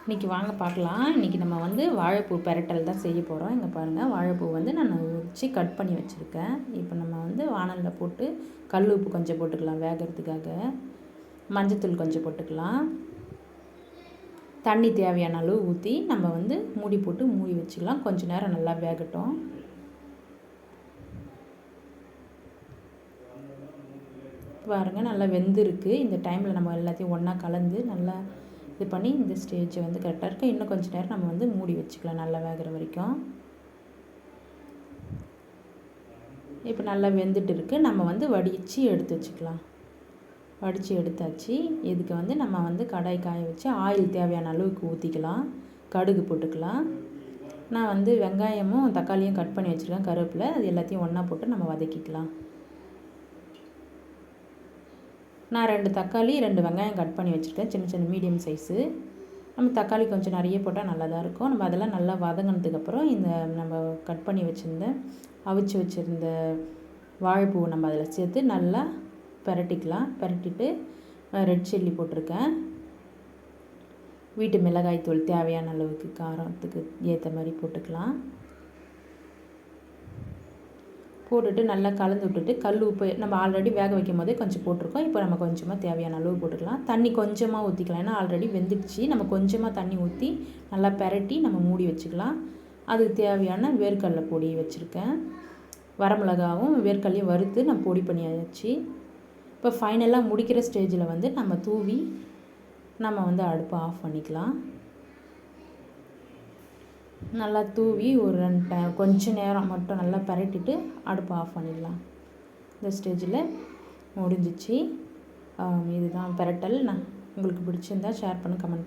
இன்றைக்கி வாங்க பார்க்கலாம். இன்றைக்கி நம்ம வந்து வாழைப்பூ பெரட்டல் தான் செய்ய போகிறோம். இங்கே பாருங்கள், வாழைப்பூ வந்து நான் உரித்து கட் பண்ணி வச்சுருக்கேன். இப்போ நம்ம வந்து வாணலில் போட்டு கல் உப்பு கொஞ்சம் போட்டுக்கலாம் வேகிறதுக்காக. மஞ்சத்தூள் கொஞ்சம் போட்டுக்கலாம். தண்ணி தேவையான அளவு ஊற்றி நம்ம வந்து மூடி போட்டு மூடி வச்சுக்கலாம். கொஞ்சம் நேரம் நல்லா வேகட்டும். பாருங்கள், நல்லா வெந்திருக்கு. இந்த டைமில் நம்ம எல்லாத்தையும் ஒன்றா கலந்து நல்லா இது பண்ணி இந்த ஸ்டேஜ் வந்து கரெக்டாக இருக்குது. இன்னும் கொஞ்சம் நேரம் நம்ம வந்து மூடி வச்சுக்கலாம் நல்லா வேகிற வரைக்கும். இப்போ நல்லா வெந்துட்டு இருக்குது. நம்ம வந்து வடித்து எடுத்து வச்சுக்கலாம். வடித்து எடுத்தாச்சு. இதுக்கு வந்து நம்ம வந்து கடாய் காய வச்சு ஆயில் தேவையான அளவுக்கு ஊற்றிக்கலாம். கடுகு போட்டுக்கலாம். நான் வந்து வெங்காயமும் தக்காளியும் கட் பண்ணி வச்சுருக்கேன், கருவேப்பிலை. அது எல்லாத்தையும் ஒன்றா போட்டு நம்ம வதக்கிக்கலாம். நான் 2 தக்காளி 2 வெங்காயம் கட் பண்ணி வச்சுருக்கேன், சின்ன சின்ன மீடியம் சைஸு. நம்ம தக்காளி கொஞ்சம் நிறைய போட்டால் நல்லா தான் இருக்கும். நம்ம அதெல்லாம் நல்லா வதங்கினதுக்கப்புறம் இந்த நம்ம கட் பண்ணி அவிச்சு வச்சுருந்த வாழைப்பூவை நம்ம அதில் சேர்த்து நல்லா பெரட்டிக்கலாம். பெரட்டிட்டு ரெட் சில்லி போட்டிருக்கேன். வீட்டு மிளகாய் தூள் தேவையான அளவுக்கு காரத்துக்கு ஏற்ற மாதிரி போட்டுக்கலாம். போட்டுட்டு நல்லா கலந்து விட்டுட்டு கல் உப்பு நம்ம ஆல்ரெடி வேக வைக்கும் போதே கொஞ்சம் போட்டிருக்கோம். இப்போ நம்ம கொஞ்சமாக தேவையான அளவு போட்டுக்கலாம். தண்ணி கொஞ்சமாக ஊற்றிக்கலாம், ஏன்னா ஆல்ரெடி வெந்துடுச்சு. நம்ம கொஞ்சமாக தண்ணி ஊற்றி நல்லா பெரட்டி நம்ம மூடி வச்சுக்கலாம். அதுக்கு தேவையான வேர்க்கடலை பொடி வச்சுருக்கேன். வரமிளகாவும் வேர்க்கடலையும் வறுத்து நான் பொடி பண்ணியாச்சு. இப்போ ஃபைனலாக முடிக்கிற ஸ்டேஜில் வந்து நம்ம தூவி நம்ம வந்து அடுப்பை ஆஃப் பண்ணிக்கலாம். நல்லா தூவி ஒரு கொஞ்ச நேரம் மட்டும் நல்லா பரட்டிட்டு அடுப்பை ஆஃப் பண்ணிடலாம். இந்த ஸ்டேஜில் முடிஞ்சிச்சு. இதுதான் பெரட்டல். உங்களுக்கு பிடிச்சிருந்தா ஷேர் பண்ணி கமெண்ட் பண்ணுங்கள்.